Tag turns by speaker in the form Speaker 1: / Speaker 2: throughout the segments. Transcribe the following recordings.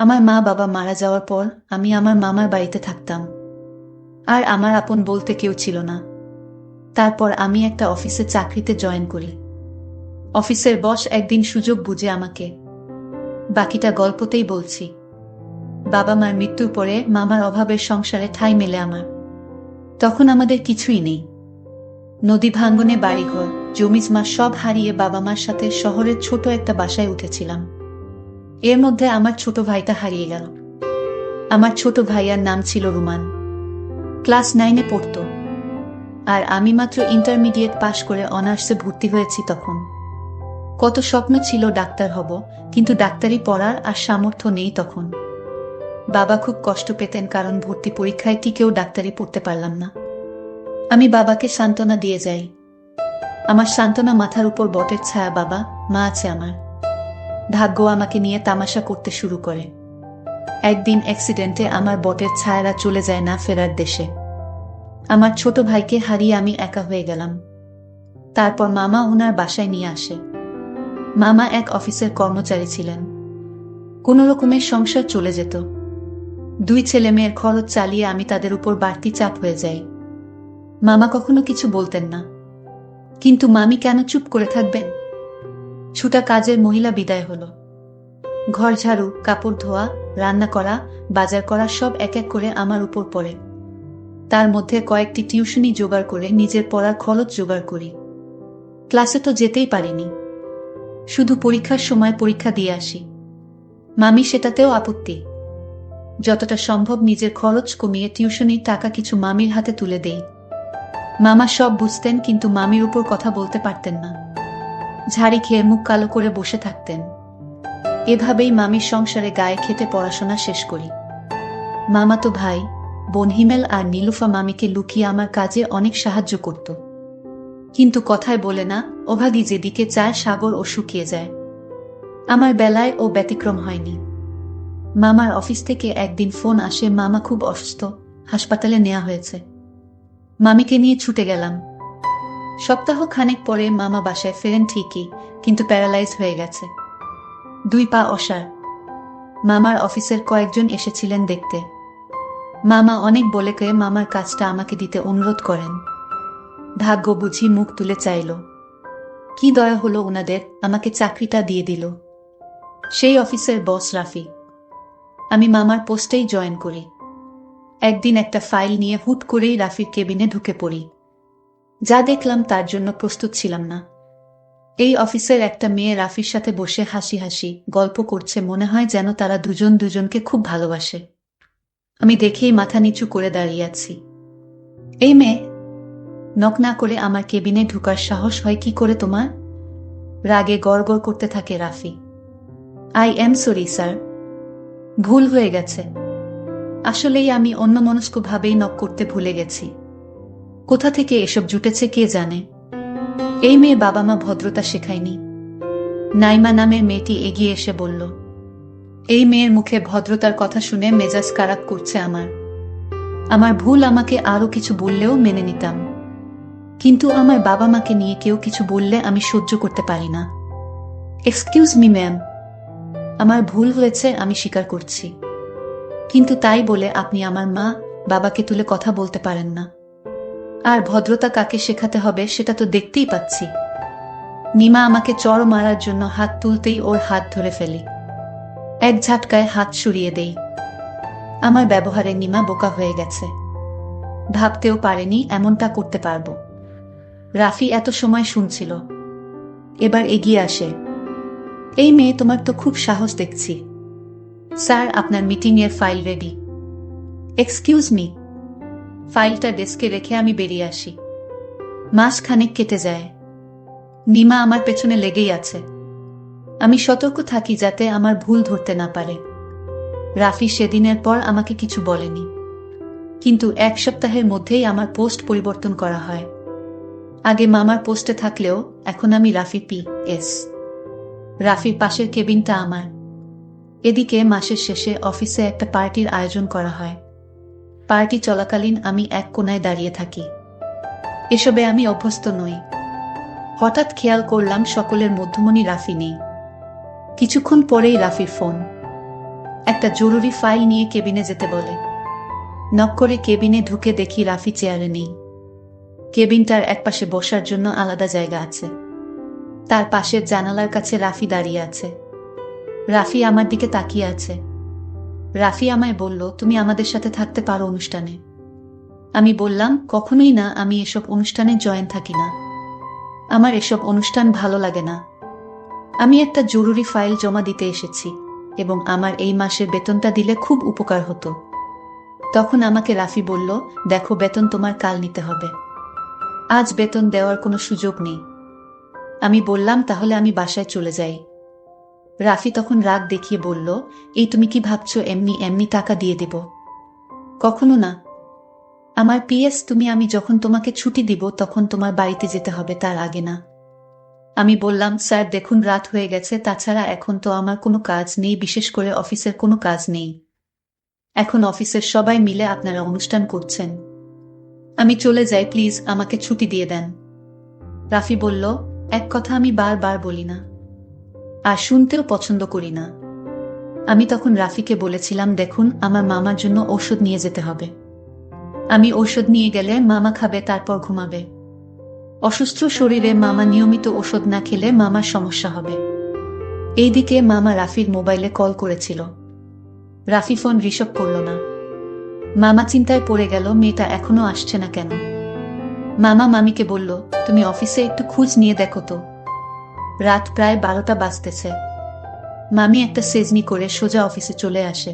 Speaker 1: আমার মা বাবা মারা যাওয়ার পর আমি আমার মামার বাড়িতে থাকতাম। আর আমার আপন বলতে কেউ ছিল না। তারপর আমি একটা অফিসে চাকরিতে জয়েন করি। অফিসের বস একদিন সুযোগ বুঝে আমাকে, বাকিটা গল্পতেই বলছি। বাবা মার মৃত্যুর পরে মামার অভাবের সংসারে ঠাঁই মেলে আমার। তখন আমাদের কিছুই নেই। নদী ভাঙ্গনে বাড়িঘর, জমিজমা সব হারিয়ে বাবা মার সাথে শহরের ছোট একটা বাসায় উঠেছিলাম। এর মধ্যে আমার ছোট ভাইটা হারিয়ে গেল। আমার ছোট ভাইয়ার নাম ছিল রুমান। ক্লাস 9-এ পড়তো। আর আমি মাত্র ইন্টারমিডিয়েট পাশ করে অনার্সে ভর্তি হয়েছি তখন। কত স্বপ্ন ছিল ডাক্তার হব, কিন্তু ডাক্তারি পড়ার আর সামর্থ্য নেই তখন। বাবা খুব কষ্ট পেতেন কারণ ভর্তি পরীক্ষায় টিকেও ডাক্তারি পড়তে পারলাম না। আমি বাবাকে সান্ত্বনা দিয়ে যাই। আমার সান্ত্বনা মাথার উপর বটের ছায়া। বাবা মা আছে আমার। ভাগ্য আমাকে নিয়ে তামাশা করতে শুরু করে। একদিন অ্যাক্সিডেন্টে আমার বটের ছায়ারা চলে যায় না ফেরার দেশে। আমার ছোট ভাইকে হারিয়ে আমি একা হয়ে গেলাম। তারপর মামা ওনার বাসায় নিয়ে আসে। মামা এক অফিসের কর্মচারী ছিলেন। কোনো রকমের সংসার চলে যেত। 2 ছেলে মেয়ের খরচ চালিয়ে আমি তাদের উপর বাড়তি চাপ হয়ে যাই। মামা কখনো কিছু বলতেন না, কিন্তু মামি কেন চুপ করে থাকবেন? ছুটা কাজের মহিলা বিদায় হলো। ঘর ঝাড়ু, কাপড় ধোয়া, রান্না করা, বাজার করা সব এক এক করে আমার উপর পড়ে। তার মধ্যে কয়েকটি টিউশনি জোগাড় করে নিজের পড়ার খরচ জোগাড় করি। ক্লাসে তো যেতেই পারিনি, শুধু পরীক্ষার সময় পরীক্ষা দিয়ে আসি। মামি সেটাতেও আপত্তি। যতটা সম্ভব নিজের খরচ কমিয়ে টিউশনির টাকা কিছু মামির হাতে তুলে দেই। মামা সব বুঝতেন, কিন্তু মামির উপর কথা বলতে পারতেন না। ঝাড়ি খেয়ে মুখ কালো করে বসে থাকতেন। এভাবেই মামির সংসারে গায়ে খেতে পড়াশোনা শেষ করি। মামাতো ভাই বোন হিমেল আর নীলুফা মামিকে লুকিয়ে আমার কাজে অনেক সাহায্য করত, কিন্তু কথায় বলে না, অভাগী যেদিকে চায় সাগর ও শুকিয়ে যায়। আমার বেলায় ও ব্যতিক্রম হয়নি। মামার অফিস থেকে একদিন ফোন আসে, মামা খুব অসুস্থ, হাসপাতালে নেওয়া হয়েছে। মামিকে নিয়ে ছুটে গেলাম। সপ্তাহ খানেক পরে মামা বাসায় ফেরেন ঠিকই, কিন্তু প্যারালাইজ হয়ে গেছে। 2 পা অসাড়। মামার অফিসের কয়েকজন এসেছিলেন দেখতে। মামা অনেক বলে কয়ে মামার কাজটা আমাকে দিতে অনুরোধ করেন। ভাগ্য বুঝি মুখ তুলে চাইল। কি দয়া হলো ওনাদের, আমাকে চাকরিটা দিয়ে দিল। সেই অফিসের বস রাফি। আমি মামার পোস্টেই জয়েন করি। একদিন একটা ফাইল নিয়ে হুট করেই রাফির কেবিনে ঢুকে পড়ি। যা দেখলাম তার জন্য প্রস্তুত ছিলাম না। এই অফিসের একটা মেয়ে রাফির সাথে বসে হাসি হাসি গল্প করছে, মনে হয় যেন তারা দুজন দুজনকে খুব ভালোবাসে। আমি দেখেই মাথা নিচু করে দাঁড়িয়ে আছি। এই মেয়ে, নক না করে আমার কেবিনে ঢুকার সাহস হয় কি করে তোমার? রাগে গড়গড় করতে থাকে Rafi. I am sorry sir, ভুল হয়ে গেছে। আসলেই আমি অন্যমনস্কভাবেই নক করতে ভুলে গেছি। কোথা থেকে এসব জুটেছে কে জানে। এই মেয়ে বাবা মা ভদ্রতা শেখায়নি। নাইমা নামের মেয়েটি এগিয়ে এসে বলল। এই মেয়ের মুখে ভদ্রতার কথা শুনে মেজাজ খারাপ করছে আমার। আমার ভুল, আমাকে আরো কিছু বললেও মেনে নিতাম, কিন্তু আমার বাবা মাকে নিয়ে কেউ কিছু বললে আমি সহ্য করতে পারি না। এক্সকিউজ মি ম্যাম, আমার ভুল হয়েছে, আমি স্বীকার করছি, কিন্তু তাই বলে আপনি আমার মা বাবাকে তুলে কথা বলতে পারেন না। আর ভদ্রতা কাকে শেখাতে হবে সেটা তো দেখতেই পাচ্ছি। নিমা আমাকে চড় মারার জন্য হাত তুলতেই ওর হাত ধরে ফেলি। এক ঝাটকায় হাত সরিয়ে দেই। আমার ব্যবহারে নিমা বোকা হয়ে গেছে। ভাবতেও পারেনি এমনটা করতে পারবো। রাফি এত সময় শুনছিল, এবার এগিয়ে আসে। এই মেয়ে, তোমার তো খুব সাহস দেখছি। স্যার, আপনার মিটিংয়ের ফাইল রেডি। Excuse me. ফাইলটা ডেস্কে রেখে আমি বেরিয়ে আসি। মাস খানেক কেটে যায়। নিমা আমার পেছনে লেগেই আছে। আমি সতর্ক থাকি যাতে আমার ভুল ধরতে না পারে। রাফি সেদিনের পর আমাকে কিছু বলেনি, কিন্তু 1 সপ্তাহের মধ্যেই আমার পোস্ট পরিবর্তন করা হয়। আগে মামার পোস্টে থাকলেও এখন আমি রাফি পি.এস। রাফির পাশের কেবিনটা আমার। এদিকে মাসের শেষে অফিসে একটা পার্টির আয়োজন করা হয়। পার্টি চলাকালীন আমি এক কোণায় দাঁড়িয়ে থাকি। এসবে আমি অভ্যস্ত নই। হঠাৎ খেয়াল করলাম সকলের মধ্যমণি রাফি নেই। কিছুক্ষণ পরেই রাফির ফোন। একটা জরুরি ফাইল নিয়ে কেবিনে যেতে বলে। নক করে কেবিনে ঢুকে দেখি রাফি চেয়ারে নেই। কেবিনটার একপাশে বসার জন্য আলাদা জায়গা আছে। তার পাশের জানালার কাছে রাফি দাঁড়িয়ে আছে। রাফি আমার দিকে তাকিয়ে আছে। রাফি আমায় বলল, তুমি আমাদের সাথে থাকতে পারো অনুষ্ঠানে। আমি বললাম, কখনোই না, আমি এসব অনুষ্ঠানে জয়েন থাকি না। আমার এসব অনুষ্ঠান ভালো লাগে না। আমি একটা জরুরি ফাইল জমা দিতে এসেছি এবং আমার এই মাসের বেতনটা দিলে খুব উপকার হতো। তখন আমাকে রাফি বলল, দেখো, বেতন তোমার কাল নিতে হবে। আজ বেতন দেওয়ার কোনো সুযোগ নেই। আমি বললাম, তাহলে আমি বাসায় চলে যাই। রাফি তখন রাগ দেখিয়ে বলল, এই তুমি কি ভাবছো এমনি এমনি টাকা দিয়ে দেব? কখনো না। আমার পিএস, আমি যখন তোমাকে ছুটি দিব তখন তোমার বাড়িতে যেতে হবে, তার আগে না। আমি বললাম, স্যার দেখুন, রাত হয়ে গেছে, তাছাড়া এখন তো আমার কোনো কাজ নেই, বিশেষ করে অফিসের কোনো কাজ নেই। এখন অফিসের সবাই মিলে আপনারা অনুষ্ঠান করছেন। আমি চলে যাই, প্লিজ আমাকে ছুটি দিয়ে দেন। রাফি বলল, এক কথা আমি বারবার বলি না, আর শুনতেও পছন্দ করি না। আমি তখন রাফিকে বলেছিলাম, দেখুন, আমার মামার জন্য ঔষধ নিয়ে যেতে হবে। আমি ঔষধ নিয়ে গেলে মামা খাবে, তারপর ঘুমাবে। অসুস্থ শরীরে মামা নিয়মিত ওষুধ না খেলে মামার সমস্যা হবে। এইদিকে মামা রাফির মোবাইলে কল করেছিল। রাফি ফোন রিসিভ করল না। মামা চিন্তায় পড়ে গেল, মেয়েটা এখনো আসছে না কেন। মামা মামিকে বলল, তুমি অফিসে একটু খোঁজ নিয়ে দেখো তো। রাত প্রায় 12টা বাজতেছে। মামি একটা সেজনি করে সোজা অফিসে চলে আসে।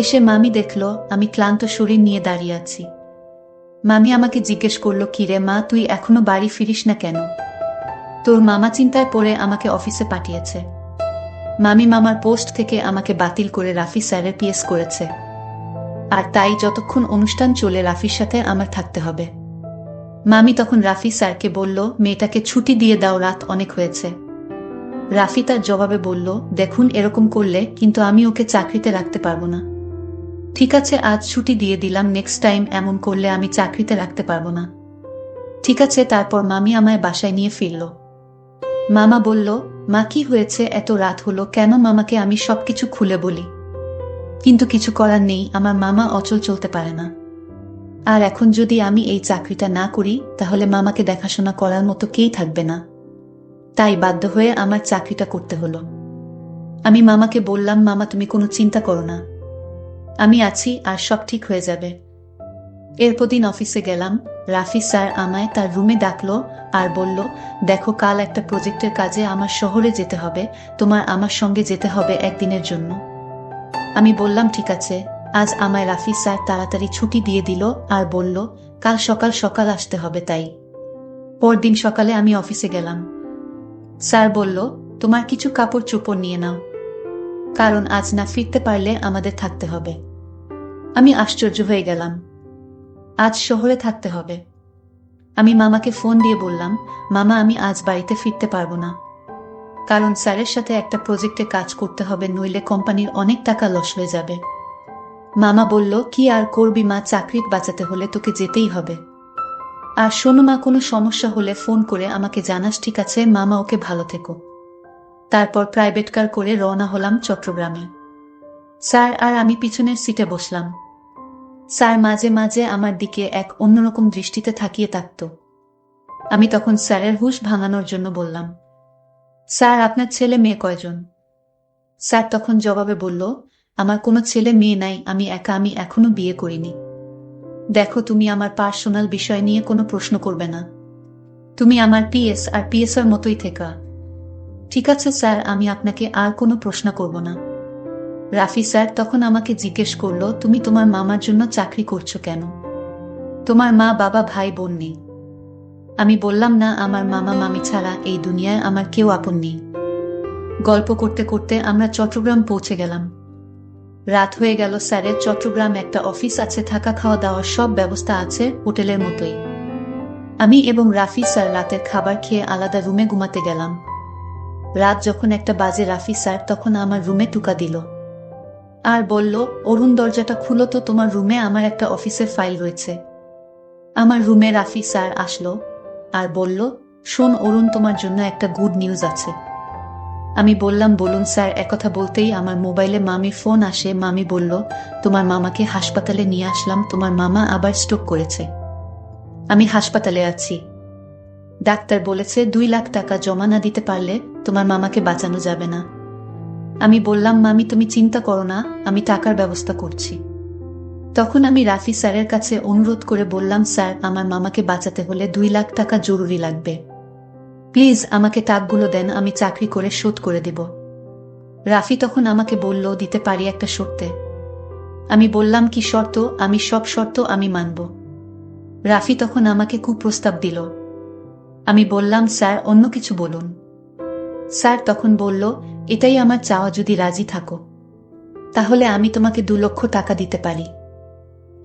Speaker 1: এসে মামি দেখল আমি ক্লান্ত শরীর নিয়ে দাঁড়িয়ে আছি। মামি আমাকে জিজ্ঞেস করল, কিরে মা, তুই এখনো বাড়ি ফিরিস না কেন? তোর মামা চিন্তায় পড়ে আমাকে অফিসে পাঠিয়েছে। মামি মামার পোস্ট থেকে আমাকে বাতিল করে রাফি স্যারের পিএস করেছে। আর তাই যতক্ষণ অনুষ্ঠান চলে রাফির সাথে আমার থাকতে হবে। মামি তখন রাফি স্যারকে বলল, মেয়েটাকে ছুটি দিয়ে দাও, রাত অনেক হয়েছে। রাফি তার জবাবে বলল, দেখুন, এরকম করলে কিন্তু আমি ওকে চাকরিতে রাখতে পারবো না। ঠিক আছে, আজ ছুটি দিয়ে দিলাম, নেক্সট টাইম এমন করলে আমি চাকরিতে রাখতে পারবো না। ঠিক আছে। তারপর মামি আমায় বাসায় নিয়ে ফিরল। মামা বলল, মা কি হয়েছে, এত রাত হলো কেন? মামাকে আমি সবকিছু খুলে বলি, কিন্তু কিছু করার নেই, আমার মামা অচল চলতে পারে না। আর এখন যদি আমি এই চাকরিটা না করি তাহলে মামাকে দেখাশোনা করার মতো কেই থাকবে না। তাই বাধ্য হয়ে আমার চাকরিটা করতে হলো। আমি মামাকে বললাম, মামা তুমি কোনো চিন্তা করো না, আমি আছি, আর সব ঠিক হয়ে যাবে। এরপর দিন অফিসে গেলাম। রাফি স্যার আমায় তার রুমে ডাকলো আর বলল, দেখো, কাল একটা প্রজেক্টের কাজে আমার শহরে যেতে হবে, তোমার আমার সঙ্গে যেতে হবে একদিনের জন্য। আমি বললাম, ঠিক আছে। আজ আমায় রাফি স্যার তাড়াতাড়ি ছুটি দিয়ে দিল আর বলল, কাল সকাল সকাল আসতে হবে। তাই পরদিন সকালে আমি অফিসে গেলাম। স্যার বলল, তোমার কিছু কাপড় চোপড় নিয়ে নাও, কারণ আজ না ফিরতে পারলে আমাদের থাকতে হবে। আমি আশ্চর্য হয়ে গেলাম, আজ শহরে থাকতে হবে? আমি মামাকে ফোন দিয়ে বললাম, মামা, আমি আজ বাড়িতে ফিরতে পারবো না, কারণ স্যারের সাথে একটা প্রজেক্টে কাজ করতে হবে, নইলে কোম্পানির অনেক টাকা লস হয়ে যাবে। মামা বলল, কি আর করবি মা, চাকরি বাঁচাতে হলে তোকে যেতেই হবে। আর শোনো মা, কোনো সমস্যা হলে ফোন করে আমাকে জানাস, ঠিক আছে? মামা, ওকে, ভালো থেকো। তারপর প্রাইভেট কার করে রওনা হলাম চট্টগ্রামে। স্যার আর আমি পিছনের সিটে বসলাম। স্যার মাঝে মাঝে আমার দিকে এক অন্যরকম দৃষ্টিতে তাকিয়ে থাকত। আমি তখন স্যারের হুঁশ ভাঙানোর জন্য বললাম, স্যার আপনার ছেলে মেয়ে কয়জন? স্যার তখন জবাবে বলল, আমার কোনো ছেলে মেয়ে নাই, আমি একা, আমি এখনো বিয়ে করিনি। দেখো, তুমি আমার পার্সোনাল বিষয় নিয়ে কোনো প্রশ্ন করবে না। তুমি আমার পিএস আর পিএসআর মতোই থেকা। ঠিক আছে স্যার, আমি আপনাকে আর কোনো প্রশ্ন করব না। রাফি স্যার তখন আমাকে জিজ্ঞেস করল, তুমি তোমার মামার জন্য চাকরি করছো কেন? তোমার মা বাবা ভাই বোন নেই? আমি বললাম, না, আমার মামা মামি ছাড়া এই দুনিয়ায় আমার কেউ আপন নেই। গল্প করতে করতে আমরা চট্টগ্রাম পৌঁছে গেলাম। রাত হয়ে গেল। স্যারের চট্টগ্রাম একটা অফিস আছে, থাকা খাওয়া দাওয়ার সব ব্যবস্থা আছে হোটেলের মতোই। আমি এবং রাফি স্যার রাতের খাবার খেয়ে আলাদা রুমে ঘুমাতে গেলাম। রাত যখন 1টা বাজে, রাফি স্যার তখন আমার রুমে টোকা দিল আর বলল, অরুণ, দরজাটা খুলো তো, তোমার রুমে আমার একটা অফিসের ফাইল রয়েছে। আমার রুমে রাফি স্যার আসলো আর বলল, শোন অরুণ, তোমার জন্য একটা গুড নিউজ আছে। আমি বললাম, বলুন স্যার। একথা বলতেই আমার মোবাইলে মামির ফোন আসে। মামি বলল, তোমার মামাকে হাসপাতালে নিয়ে আসলাম, তোমার মামা আবার স্ট্রোক করেছে। আমি হাসপাতালে আছি। ডাক্তার বলেছে 2 লাখ টাকা জমা না দিতে পারলে তোমার মামাকে বাঁচানো যাবে না। আমি বললাম, মামি তুমি চিন্তা করো না, আমি টাকার ব্যবস্থা করছি। তখন আমি রাফি স্যারের কাছে অনুরোধ করে বললাম, স্যার আমার মামাকে বাঁচাতে হলে 2 লাখ টাকা জরুরি লাগবে। প্লিজ আমাকে টাকাগুলো দেন, আমি চাকরি করে শোধ করে দেব। রাফি তখন আমাকে বলল, দিতে পারি একটা শর্তে। আমি বললাম, কি শর্ত? আমি সব শর্ত আমি মানব। রাফি তখন আমাকে কুপ্রস্তাব দিল। আমি বললাম, স্যার অন্য কিছু বলুন। স্যার তখন বলল, এটাই আমার চাওয়া, যদি রাজি থাকো তাহলে আমি তোমাকে 2 লক্ষ টাকা দিতে পারি।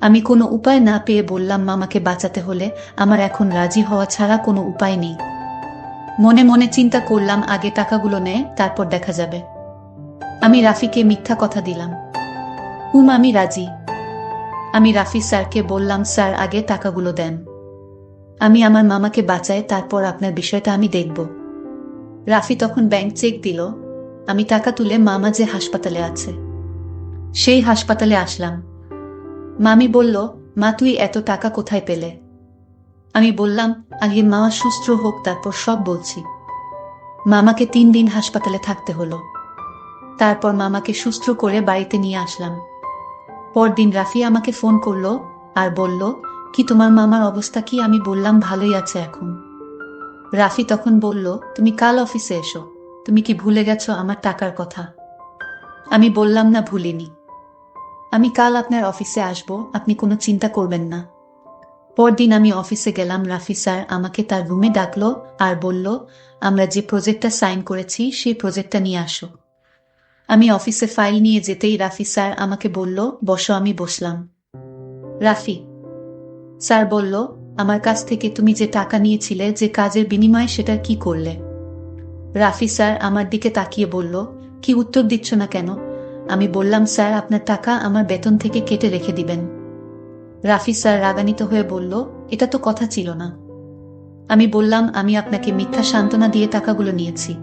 Speaker 1: আমি কোনো উপায় না পেয়ে বললাম, মামাকে বাঁচাতে হলে আমার এখন রাজি হওয়া ছাড়া কোনো উপায় নেই। মনে মনে চিন্তা করলাম, আগে টাকাগুলো নে, তারপর দেখা যাবে। আমি রাফিকে মিথ্যা কথা দিলাম। আমি রাজি। আমি রাফি স্যারকে বললাম, স্যার আগে টাকাগুলো দেন, আমি আমার মামাকে বাঁচাই, তারপর আপনার বিষয়টা আমি দেখব। রাফি তখন ব্যাংক চেক দিল। আমি টাকা তুলে মামা যে হাসপাতালে আছে সেই হাসপাতালে আসলাম। মামি বলল, মা তুই এত টাকা কোথায় পেলে? আমি বললাম, আগে মামা সুস্থ হোক তারপর সব বলছি। মামাকে 3 দিন হাসপাতালে থাকতে হলো। তারপর মামাকে সুস্থ করে বাড়িতে নিয়ে আসলাম। পরদিন রাফি আমাকে ফোন করলো আর বলল, কি তোমার মামার অবস্থা কি? আমি বললাম, ভালোই আছে এখন। রাফি তখন বলল, তুমি কাল অফিসে এসো। তুমি কি ভুলে গেছো আমার টাকার কথা? আমি বললাম, না ভুলিনি, আমি কাল আপনার অফিসে আসব, আপনি কোনো চিন্তা করবেন না। পরদিন আমি অফিসে গেলাম। রাফি স্যার আমাকে তার রুমে ডাকলো আর বলল, আমরা যে প্রজেক্টটা সাইন করেছি সেই প্রজেক্টটা নিয়ে আসো। আমি অফিসে ফাইল নিয়ে যেতেই রাফি স্যার আমাকে বলল, বসো। আমি বসলাম। রাফি স্যার বলল, আমার কাছ থেকে তুমি যে টাকা নিয়েছিলে যে কাজের বিনিময়ে, সেটা কি করলে? রাফি স্যার আমার দিকে তাকিয়ে বলল, কি উত্তর দিচ্ছ না কেন? আমি বললাম, স্যার আপনার টাকা আমার বেতন থেকে কেটে রেখে দিবেন। রাফি স্যার রাগান্বিত হয়ে বলল, এটা তো কথা ছিল না। আমি বললাম, আমি আপনাকে মিথ্যা সান্ত্বনা দিয়ে টাকাগুলো নিয়েছি।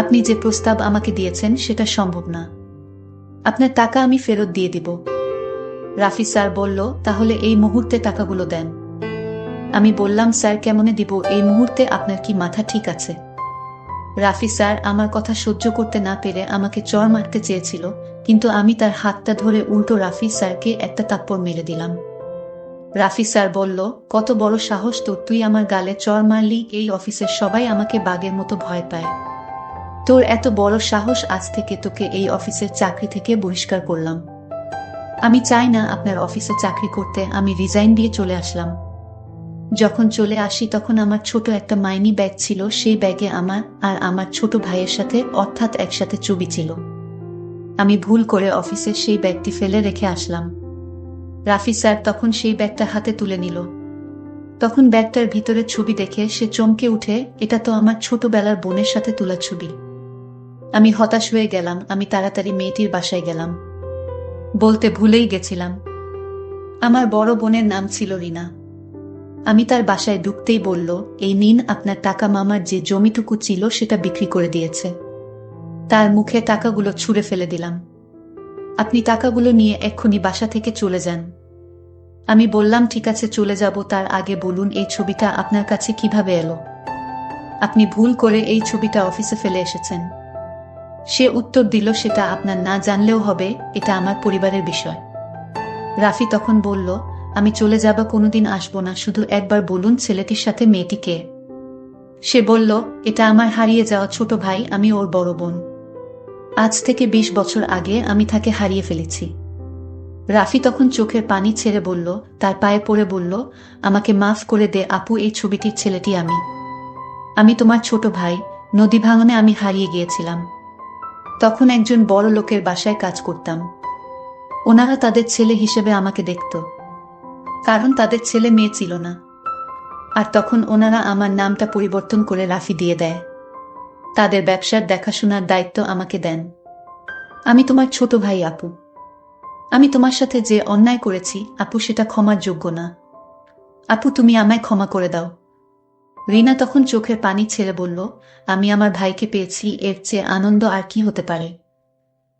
Speaker 1: আপনি যে প্রস্তাব আমাকে দিয়েছেন সেটা সম্ভব না। আপনার টাকা আমি ফেরত দিয়ে দিব। রাফি স্যার বলল, তাহলে এই মুহূর্তে টাকাগুলো দেন। আমি বললাম, স্যার কেমনে দিব এই মুহূর্তে? আপনার কি মাথা ঠিক আছে? রাফি স্যার আমার কথা সহ্য করতে না পেরে আমাকে চড় মারতে চেয়েছিল, কিন্তু আমি তার হাতটা ধরে উল্টো রাফি স্যারকে একটা থাপ্পড় মেরে দিলাম। রাফি স্যার বলল, কত বড় সাহস তোর, তুই আমার গালে চড় মারলি? এই অফিসের সবাই আমাকে বাঘের মতো ভয় পায়। তোর এত বড় সাহস, আজ থেকে তোকে এই অফিসের চাকরি থেকে বহিষ্কার করলাম। আমি চাই না আপনার অফিসে চাকরি করতে। আমি রিজাইন দিয়ে চলে আসলাম। যখন চলে আসি তখন আমার ছোট একটা মাইনি ব্যাগ ছিল, সেই ব্যাগে আমার আর আমার ছোট ভাইয়ের সাথে অর্থাৎ একসাথে ছবি ছিল। আমি ভুল করে অফিসে সেই ব্যাগটি ফেলে রেখে আসলাম। রাফি স্যার তখন সেই ব্যাগটা হাতে তুলে নিল। তখন ব্যাগটার ভিতরে ছবি দেখে সে চমকে উঠে, এটা তো আমার ছোটবেলার বোনের সাথে তোলা ছবি। আমি হতাশ হয়ে গেলাম। আমি তাড়াতাড়ি মেয়েটির বাসায় গেলাম। বলতে ভুলেই গেছিলাম, আমার বড় বোনের নাম ছিল রিনা। আমি তার বাসায় ঢুকতেই বলল, এই নিন আপনার টাকা, মামার যে জমিটুকু ছিল সেটা বিক্রি করে দিয়েছে। তার মুখে টাকাগুলো ছুঁড়ে ফেলে দিলাম। আপনি টাকাগুলো নিয়ে এক্ষুনি বাসা থেকে চলে যান। আমি বললাম, ঠিক আছে চলে যাব, তার আগে বলুন এই ছবিটা আপনার কাছে কিভাবে এলো? আপনি ভুল করে এই ছবিটা অফিসে ফেলে এসেছেন। সে উত্তর দিল, সেটা আপনার না জানলেও হবে, এটা আমার পরিবারের বিষয়। রাফি তখন বলল, আমি চলে যাব, কোনোদিন আসবো না, শুধু একবার বলুন ছেলেটির সাথে মেয়েটি কে? সে বলল, এটা আমার হারিয়ে যাওয়া ছোট ভাই, আমি ওর বড় বোন। আজ থেকে 20 বছর আগে আমি তাকে হারিয়ে ফেলেছি। রাফি তখন চোখের পানি ছেড়ে বলল, তার পায়ে পড়ে বলল, আমাকে মাফ করে দে আপু, এই ছবিটির ছেলেটি আমি তোমার ছোট ভাই। নদী ভাঙনে আমি হারিয়ে গিয়েছিলাম। তখন একজন বড় লোকের বাসায় কাজ করতাম। ওনারা তাদের ছেলে হিসেবে আমাকে দেখত, কারণ তাদের ছেলে মেয়ে ছিল না। আর তখন ওনারা আমার নামটা পরিবর্তন করে রাফি দিয়ে দেয়। তাদের ব্যবসার দেখাশোনার দায়িত্ব আমাকে দেন। আমি তোমার ছোট ভাই আপু। আমি তোমার সাথে যে অন্যায় করেছি আপু, সেটা ক্ষমার যোগ্য না। আপু তুমি আমায় ক্ষমা করে দাও। রিনা তখন চোখের পানি ছেড়ে বলল, আমি আমার ভাইকে পেয়েছি, এর চেয়ে আনন্দ আর কি হতে পারে।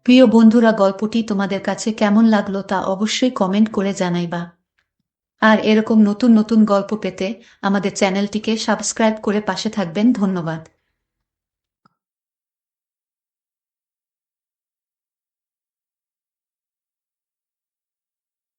Speaker 1: প্রিয় বন্ধুরা, গল্পটি তোমাদের কাছে কেমন লাগলো তা অবশ্যই কমেন্ট করে জানাইবা। আর এরকম নতুন নতুন গল্প পেতে আমাদের চ্যানেলটিকে সাবস্ক্রাইব করে পাশে থাকবেন। ধন্যবাদ।